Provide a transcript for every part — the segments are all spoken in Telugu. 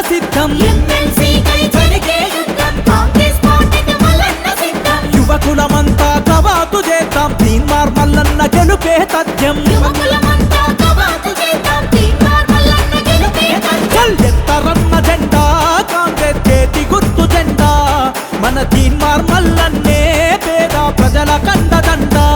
సిద్ధం యువకులమంతా కవాతు చేద్దాం తీన్మార్ మల్లన్న గెలుపే తథ్యం ఎత్తరన్న జెండా కాంగ్రెస్ చేతి గుర్తు జెండా మన తీన్మార్ మల్లన్నే పేద ప్రజల కండదండా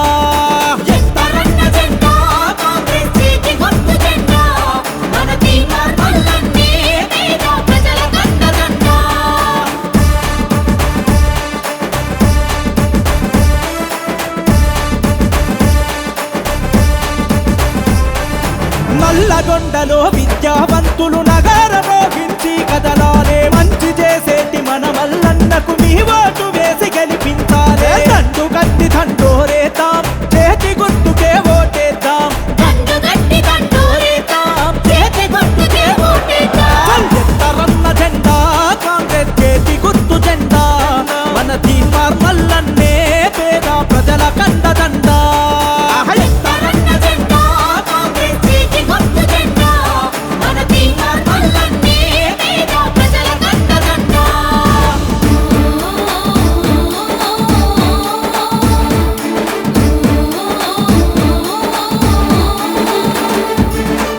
నల్లగొండలో విద్యావంతులు నగరమోగించి కదలాలే మంచి చేసేటి మన మల్లన్నకు మీ ఓటు వేసి గెలిపించాలే దండు గట్టి దండోరేతాం చేతి గుర్తుకే ఓటేద్దాం ఎత్తరన్న జెండా కాంగ్రెస్ చేతి గుర్తు జెండా మన తీన్మార్ మల్లన్నే పేద ప్రజల కండదండా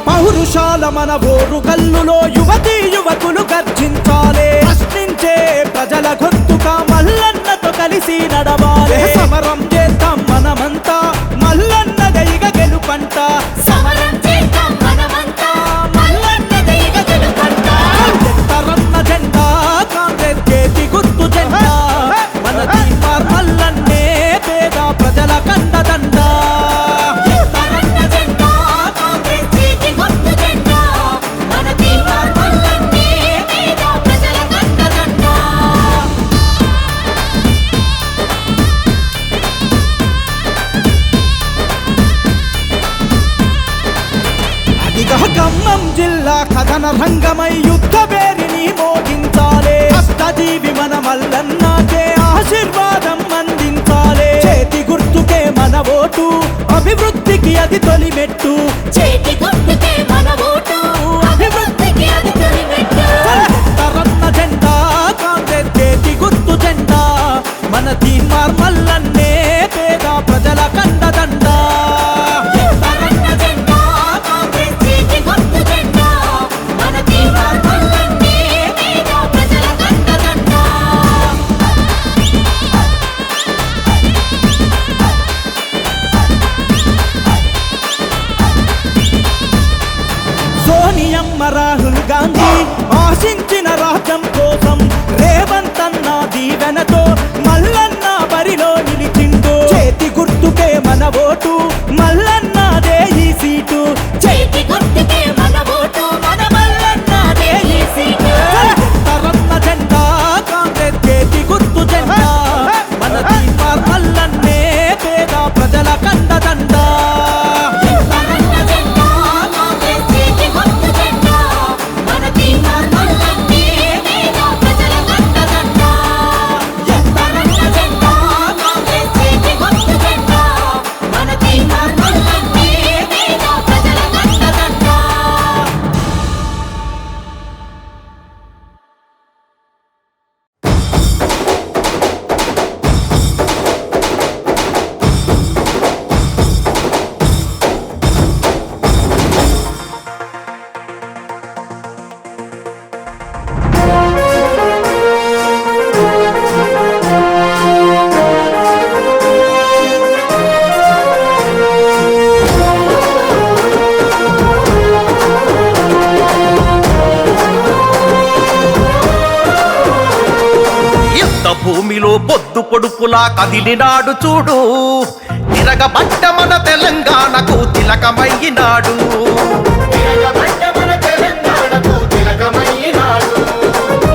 పౌరుషాల మన ఓరు కల్లులో యువతీ యువకులు గర్జించాలే ప్రశ్నించే ప్రజల గొంతుగా మల్లన్నతో కలిసి నడవాలే సమరం చేద్దాం మనమంతా మల్లన్న దైగ గెలుపంట ఎత్తరన్న జెండా కాంగ్రెస్ చేతి గుర్తు జెండా మన తీన్మార్ మల్లన్నే పేద ప్రజల కండదండా ఖమ్మం జిల్లా కథన రంగమై యుద్ధ పేరిని మోగించాలే కష్టజీవి మన మల్లన్నకే ఆశీర్వాదం అందించాలే చేతి గుర్తుకే మన ఓటు అభివృద్ధికి అది తొలిమెట్టు చేతి గుర్తుకే మన ఓటు అభివృద్ధికి అది తొలిమెట్టు ఎత్తరన్న జెండా కాంగ్రెస్ చేతి గుర్తు జెండా మన తీన్మార్ మల్లన్నే పేద ప్రజల కండదండా సోనియమ్మ రాహుల్ గాంధీ ఆశించిన రాజ్యం కోసం రేవంత్ అన్న దీవెనతో మల్లన్న బరిలో నిలిచిండు చేతి గుర్తుకే మన ఓటు మల్లన్నదే ఈ సీటు చేతి గుర్తుకే మన ఓటు మన మల్లన్నదే ఈ సీటు ఎత్తరన్న జెండా కాంగ్రెస్ చేతి గుర్తు జెండా మన తీన్మార్ మల్లన్నే పేద ప్రజల కండదండా భూమిలో బొద్దు పొడుపులా కదిలినాడు చూడు తిరగబడ్డ మన తెలంగాణకు తిలకమయ్యినాడు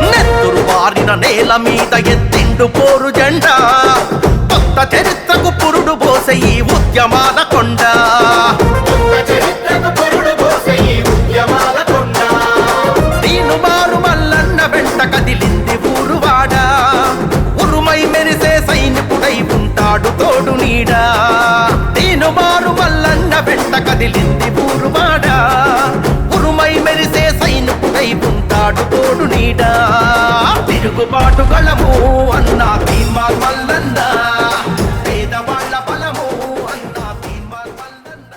నెత్తురు వారిన నేల మీద ఎత్తిండు పోరు జెండా కొత్త చరిత్రకు పురుడు పోసే ఈ ఉద్యమాల కొండ దీను మారు మల్లన్న వెంట కదిలింది ఊరువాడ ఉరుమై మెరిసే సైనికుడై ఉంటాడు తోడు నీడా దీను మారు మల్లన్న వెంట కదిలింది ఊరువాడ ఉరుమై మెరిసే సైనికుడై ఉంటాడు ఉన్నాడు తోడు నీడా తిరుగుబాటు గళము అన్నా తీన్మార్ మల్లన్న పేదవాళ్ళ బలము అన్నా తీన్మార్ మల్లన్న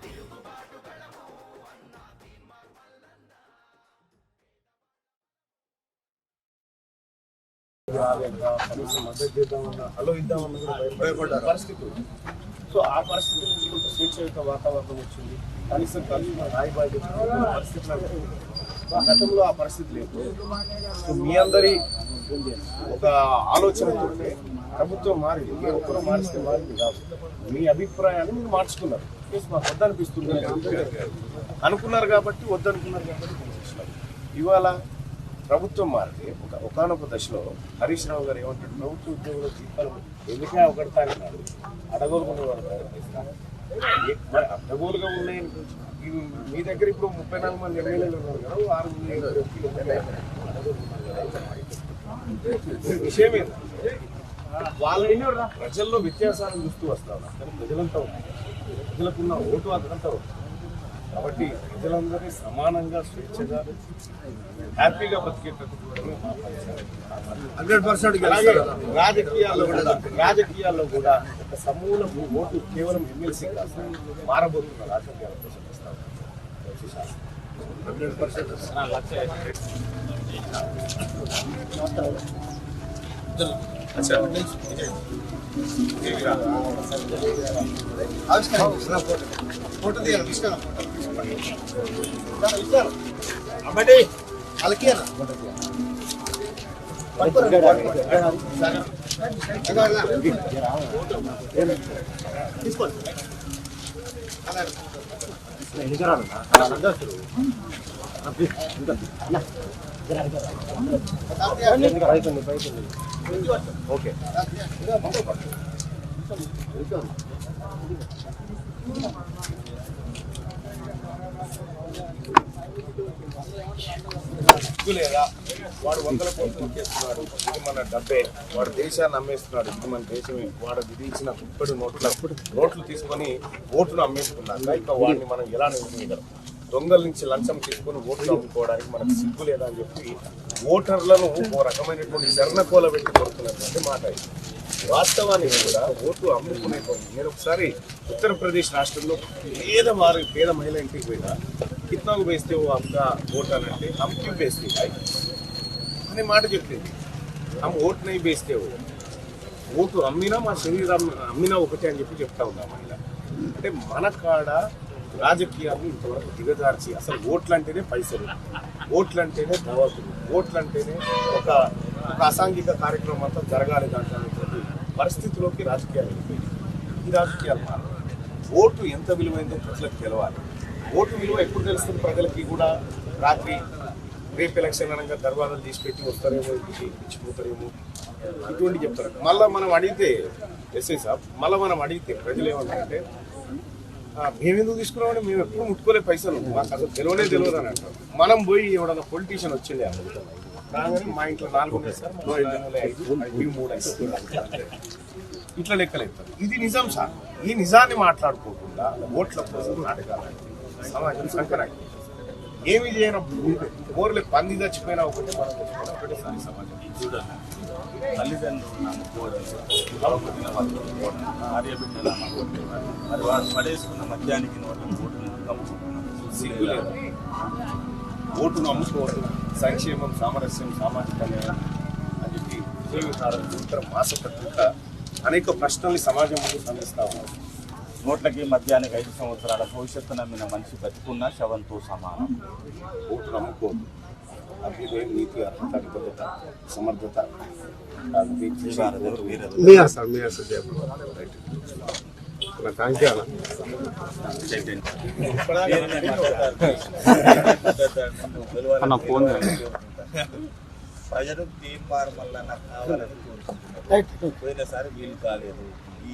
తిరుగుబాటు గళము అన్నా తీన్మార్ మల్లన్న. హలో ఇద్దామన్నా కూడా భయపడ్డారు పరిస్థితి. సో ఆ పరిస్థితి నుంచి కొంత స్వేచ్ఛయుత వాతావరణం వచ్చింది. కనీసం కలిసి రాయబాయి పరిస్థితులు గతంలో ఆ పరిస్థితి లేదు. సో మీ అందరి ఒక ఆలోచనతో ప్రభుత్వం మారింది. మీరు ఒక్కరూ మారిస్తే మారింది కాదు. మీ అభిప్రాయాన్ని మీరు మార్చుకున్నారు. మాకు వద్దనిపిస్తుంది అనుకున్నారు కాబట్టి వద్దనుకున్నారు కాబట్టి చేసినారు. ఇవాళ ప్రభుత్వం మారితే ఒకనొక దశలో హరీష్ రావు గారు ఏమంటాడు, ప్రభుత్వ ఉద్యోగుల జీతాలు ఎందుకే ఒకడతానన్నాడు, అడగోలుగా పడతారు. మరి అడ్డగోలుగా ఉన్నాయి. మీ దగ్గర ఇప్పుడు 34 మంది ఎమ్మెల్యేలు ఉన్నారు కదా, 6 విషయం ఏంటంటే వాళ్ళని ప్రజల్లో వ్యత్యాసాలను చూస్తూ వస్తా ఉన్నారు. కానీ ప్రజలంతా ప్రజలకున్న ఓటు అదంతా కాబట్టి ప్రజలందరినీ సమానంగా స్వేచ్ఛగా హ్యాపీగా బ్రతికేటట్టు చూడడమే మా పరిస్థితి. 100% రాజకీయాల్లో కూడా ఒక సమూల ఓటు కేవలం ఎమ్మెల్సీ కాదు మారబోతున్న రాజకీయాల కోసం ఇస్తాం. ఓకే లేదా వాడు 100 కోట్లు నొక్కేస్తున్నాడు, ఇది మన డబ్బే, వాడు దేశాన్ని అమ్మేస్తున్నాడు, ఇది మన దేశమే, వాడు విధించిన గుప్పెడు నోట్లు తీసుకొని ఓటును అమ్మేసుకున్నాక ఇంకా వాడిని మనం ఎలా నిలబడగలం? దొంగల నుంచి లంచం తీసుకొని ఓట్లు అమ్ముకోవడానికి మనకు సిగ్గు లేదా అని చెప్పి ఓటర్లను ఓ రకమైనటువంటి శరణకోల పెట్టి కొడుతున్నటువంటి మాట ఇది. వాస్తవానికి కూడా ఓటు అమ్ముకునే నేను ఒకసారి ఉత్తరప్రదేశ్ రాష్ట్రంలో పేద మహిళ ఇంటికి పోయినా కిత్నాకు వేస్తే ఓ అక్క ఓట్ అని అంటే హమ్ క్యూ బేస్తే అనే మాట చెప్పింది. హమ్ ఓట్ నై బేస్తే ఓటు అమ్మినా మా శరీరం అమ్మినా ఒకటే అని చెప్పి చెప్తా ఉన్నా మహిళ. అంటే మన కాడ రాజకీయాన్ని ఇంతవరకు దిగజార్చి అసలు ఓట్లు అంటేనే పైసలు, ఓట్లు అంటేనే దవాతులు, ఓట్లు అంటేనే ఒక అసాంఘిక కార్యక్రమం అంతా జరగాలి దాంట్లో పరిస్థితిలోకి రాజకీయాలు వెళ్ళిపోయింది. ఈ రాజకీయాలు మారాలి. ఓటు ఎంత విలువైందో ప్రజలకు తెలవాలి. ఓటు విలువ ఎప్పుడు తెలుస్తుంది ప్రజలకి కూడా? రాత్రి రేపు ఎలక్షన్ అనగా దర్వాజాలు తీసి పెట్టి వస్తారేమో, ఇచ్చిపోతారేమో, ఇటువంటి చెప్తారు. మళ్ళీ మనం అడిగితే ఎస్ఐ సాబ్ మనం అడిగితే ప్రజలు ఏమంటారంటే మేము ఎందుకు తీసుకున్నామంటే మేము ఎప్పుడు ముట్టుకోలే పైసలు, మాకు అసలు తెలియదు అని అంటారు. మనం పోయి ఎవడన్నా పొలిటీషియన్ వచ్చిండే అడుగుతాం కానీ మా ఇంట్లో 4 ఉన్నాయి సార్, మా 5 ఇట్లా లెక్కలు ఎత్తారు. ఇది నిజం సార్. ఈ నిజాన్ని మాట్లాడుకోకుండా ఓట్ల కోసం నాటకాలు సమాజం సంకరాకి ఏమి చేయనప్పుడు ఊర్లో పంది చచ్చిపోయినా ఒకటే, మనం చచ్చిపోయినా ఒకటే సారి సమాజం చూడాలి. తల్లిదండ్రులు నమ్ముకోవడం, భార్య బిడ్డలు నమ్ముకోవడం, మరి వాడు పడేసుకున్న మద్యానికి నోట్లను నమ్ముకుంటున్నాం. ఓటును అమ్ముకోవడం, సంక్షేమం, సామరస్యం, సామాజిక న్యాయం అని చెప్పి ఉత్తర మాస పత్రిక అనేక ప్రశ్నల్ని సమాజం ముందు సంధిస్తా ఉన్నారు. నోట్లకి మద్యానికి 5 సంవత్సరాల భవిష్యత్తు నమ్మిన మనిషి బతుకున్న శవంతో సమానం. ఓటును అమ్ముకోవద్దు. అభ్యుదయం, నీతి, అర్హత, నిబద్ధత, సమర్థత ప్రజలు తీర్మార్ మళ్ళా నాకు కావాలని పోయినసారి వీలు కాలేదు.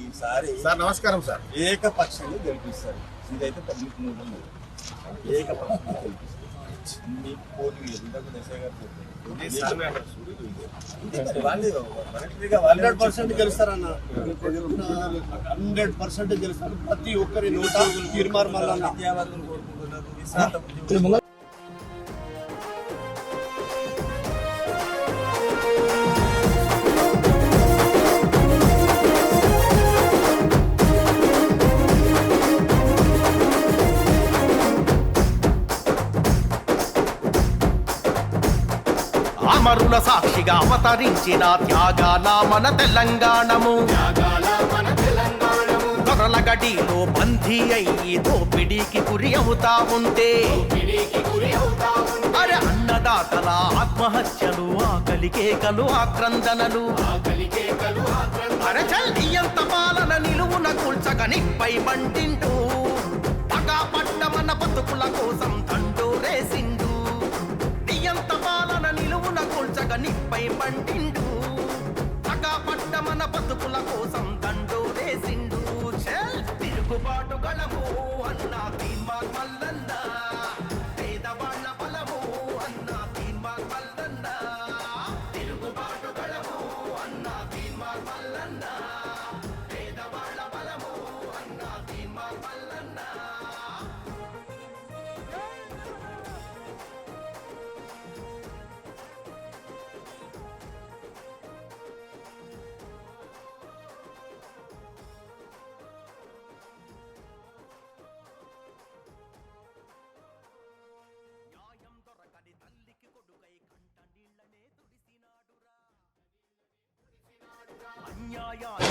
ఈసారి సార్ నమస్కారం సార్. ఏకపక్షంగా గెలిపిస్తారు. ఇదైతే పబ్లిక్ మూడ్ ఉంది. ఏకపక్షంగా గెలిపిస్తారు. మీకు పోటీ ఇంతకు దశ గారు 100% గెలుస్తారన్న. 100% గెలుస్తారు. ప్రతి ఒక్కరి నోట తీర్మార్ మల్లన్న. విద్యావంతులు కోరుకుంటున్నారు. అమరుల సాక్షిగా అవతరించిన త్యాగాల మన తెలంగాణము దొరల గడిలో బందీ అయ్యి దోపిడీకి గురి అవుతా ఉంటే అరే అన్నదాతల ఆత్మహత్యలు ఆకలి కేకలు ఆక్రందనలు అరే చల్లియంత పాలన నిలువున కూల్చక నిప్పై మంటింటూ పగా పట్టమన్న బతుకుల కోసం దండోరేసిండు నియంత పాలన నిలువున కూల్చక నిప్పై మంటిండు పగా పట్టమన్న బతుకుల కోసం దండోరేసిండు తిరుగుబాటు గళము అన్న తీర్మాన్ మల్లన్న పేదవాళ్ళ బలము అన్న తీర్మాన్ మల్లన్న తిరుగుబాటు గళము అన్న తీర్మాన్ మల్లన్న పేదవాళ్ళ బలము అన్న తీర్మాన్ మల్లన్న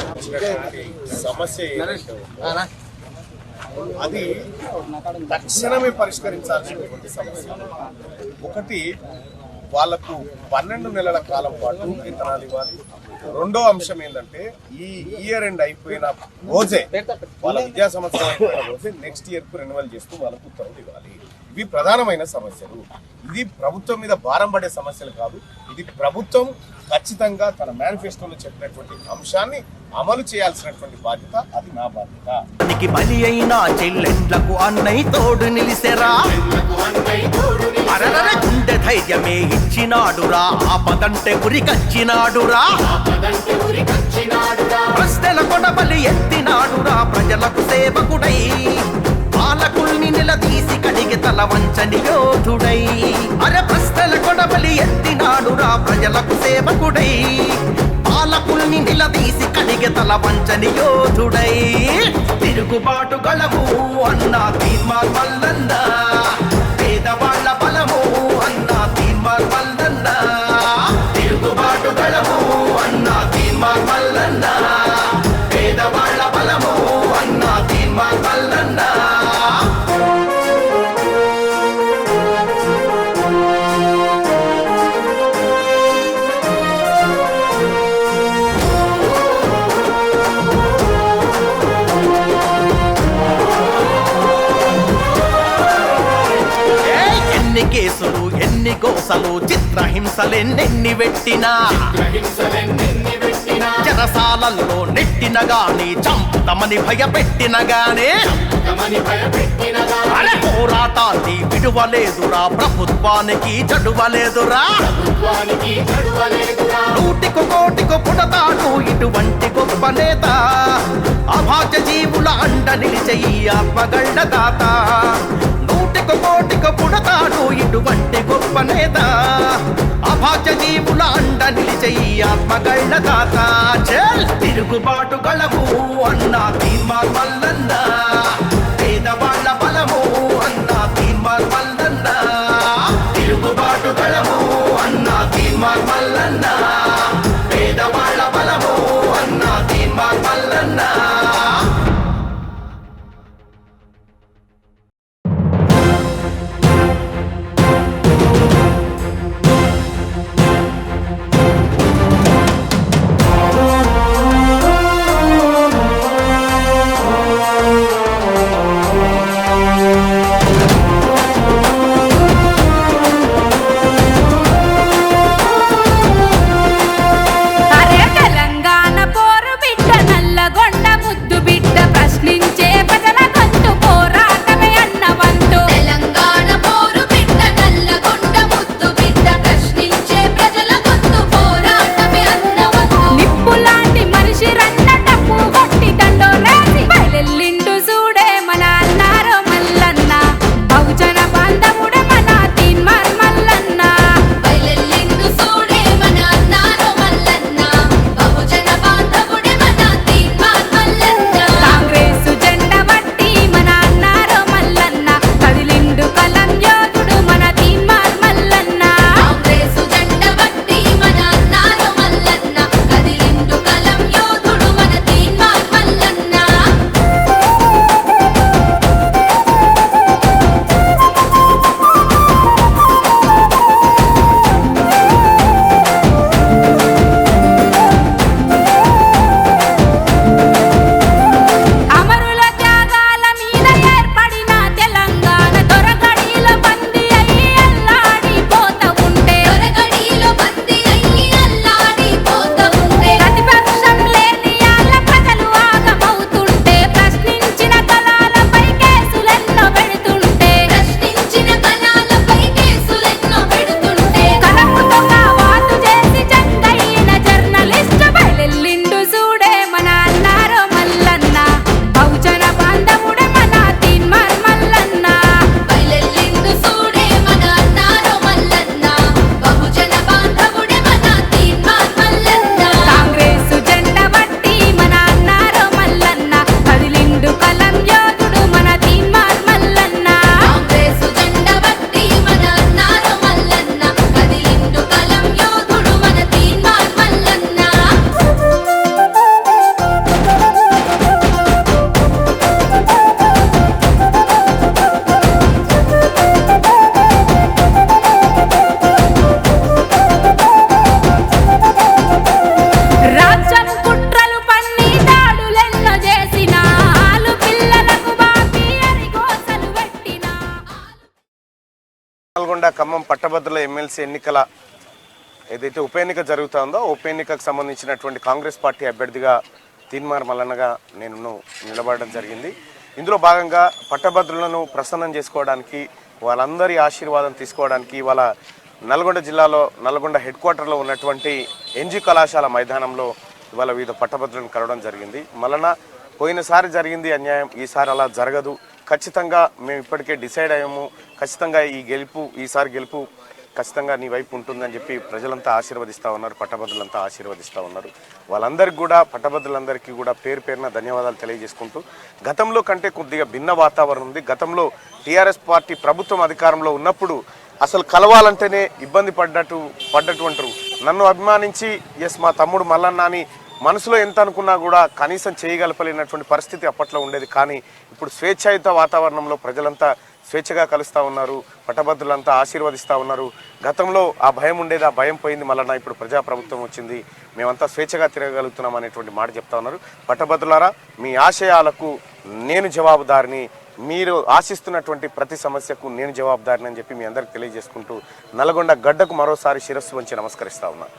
వచ్చినటువంటి సమస్య ఏదంటే అది తక్షణమే పరిష్కరించాల్సినటువంటి సమస్య. ఒకటి, వాళ్లకు 12 నెలల కాలం పాటు వేతనాలు ఇవ్వాలి. రెండో అంశం ఏంటంటే ఈ ఇయర్ ఎండ్ అయిపోయిన రోజే వాళ్ళ విద్యా సంవత్సరం అయిపోయిన రోజే నెక్స్ట్ ఇయర్ కు రెన్యువల్ చేస్తూ వాళ్ళకు ఉత్తర్వులు ఇవ్వాలి. ఇవి ప్రధానమైన సమస్యలు. ఇది ప్రభుత్వం మీద భారం పడే సమస్యలు కాదు. ఇది ప్రభుత్వం ఖచ్చితంగా తన మేనిఫెస్టోలో చెప్పినటువంటి అంశాన్ని అమలు చేయాల్సినటువంటి బాధ్యత, అది నా బాధ్యత. బలి అయిన చెల్లెండ్లకు అన్నయ్య తోడు నిలిసెరా అరరర గుండె ధైర్యమే ఇచ్చినాడురా ఆపదంటే ఉరికచ్చినాడురా ప్రశ్నల కొడబలి ఎత్తినాడురా ప్రజలకు సేవకుడై పాలకుల్ని నిలదీసి కడిగి తల వంచని యోధుడై అరే ప్రశ్నల కొడబలి ఎత్తినాడురా ప్రజలకు సేవకుడై పాలకుల్ని నిలదీసి కడిగి తల వంచని యోధుడై తిరుగుబాటు గళము అన్న తీర్మాన్ మల్లన్న పేదవాళ్ళ బలము అన్న తీర్మాన్ మల్లన్న తిరుగుబాటు గళము అన్న తీర్మాన్ మల్లన్న పేదవాళ్ళ బలము అన్న తీర్మాన్ మల్లన్న ఎన్ని కేసులు ఎన్ని గోసలు చిత్రహింసలెన్నెన్ని పెట్టినా చెరసాలల్లో నెట్టిన గాని చంపుతమని భయపెట్టిన గానే అరే పోరాటాన్ని విడువలేదురా ప్రభుత్వానికి చడువలేదురా నూటికి కోటికి పుడతాడు ఇటువంటి గొప్ప నేత అభాగ్య జీవుల అండ నిలిచే ఈ ఆత్మగళ్ళ దాత నూటికి కోటికి పుడతాడు ఇటువంటి గొప్ప నేత అభాగ్య జీవుల అండ నిలిచే ఈ ఆత్మగళ్ళ దాత తిరుగుబాటు గళము అన్న తీర్మాన్ మల్లన్న పేదవాళ్ళ బలము అన్న తీర్మాన్ మల్లన్న తిరుగుబాటు గళము అన్న తీర్మాన్ మల్లన్న పేదవాళ్ళ బలము అన్న తీర్మాన్ మల్లన్న అరే తెలంగాణ పోరు బిడ్డ నల్లగొండ ఖమ్మం పట్టభద్రుల ఎమ్మెల్సీ ఎన్నికల ఏదైతే ఉప ఎన్నిక జరుగుతుందో ఉప ఎన్నికకు సంబంధించినటువంటి కాంగ్రెస్ పార్టీ అభ్యర్థిగా తీన్మార్ మల్లన్నగా నేను నిలబడడం జరిగింది. ఇందులో భాగంగా పట్టభద్రులను ప్రసన్నం చేసుకోవడానికి, వాళ్ళందరి ఆశీర్వాదం తీసుకోవడానికి ఇవాళ నల్గొండ జిల్లాలో నల్గొండ హెడ్ క్వార్టర్లో ఉన్నటువంటి ఎన్జీ కళాశాల మైదానంలో ఇవాళ వివిధ పట్టభద్రులను కలవడం జరిగింది. మల్లన్న, పోయినసారి జరిగింది అన్యాయం, ఈసారి అలా జరగదు, ఖచ్చితంగా మేము ఇప్పటికే డిసైడ్ అయ్యాము, ఖచ్చితంగా ఈసారి గెలుపు ఖచ్చితంగా నీ వైపు ఉంటుందని చెప్పి ప్రజలంతా ఆశీర్వదిస్తూ ఉన్నారు, పట్టభద్రులంతా ఆశీర్వదిస్తూ ఉన్నారు. వాళ్ళందరికీ కూడా, పట్టభద్రులందరికీ కూడా పేరు పేరున ధన్యవాదాలు తెలియజేసుకుంటూ, గతంలో కంటే కొద్దిగా భిన్న వాతావరణం ఉంది. గతంలో టీఆర్ఎస్ పార్టీ ప్రభుత్వం అధికారంలో ఉన్నప్పుడు అసలు కలవాలంటేనే ఇబ్బంది పడ్డటువంటి నన్ను అభిమానించి మా తమ్ముడు మల్లన్న అని మనసులో ఎంత అనుకున్నా కూడా కనీసం చేయగలపలేనటువంటి పరిస్థితి అప్పట్లో ఉండేది. కానీ ఇప్పుడు స్వేచ్ఛాయుత వాతావరణంలో ప్రజలంతా స్వేచ్ఛగా కలుస్తూ ఉన్నారు, పట్టభద్రులంతా ఆశీర్వదిస్తూ ఉన్నారు. గతంలో ఆ భయం ఉండేది, ఆ భయం పోయింది. మళ్ళీ ఇప్పుడు ప్రజాప్రభుత్వం వచ్చింది, మేమంతా స్వేచ్ఛగా తిరగలుగుతున్నాం అనేటువంటి మాట చెప్తా ఉన్నారు. పట్టభద్రులారా, మీ ఆశయాలకు నేను జవాబుదారిని, మీరు ఆశిస్తున్నటువంటి ప్రతి సమస్యకు నేను జవాబుదారిని అని చెప్పి మీ అందరికి తెలియజేసుకుంటూ నల్గొండ గడ్డకు మరోసారి శిరస్సు వంచి నమస్కరిస్తా ఉన్నా.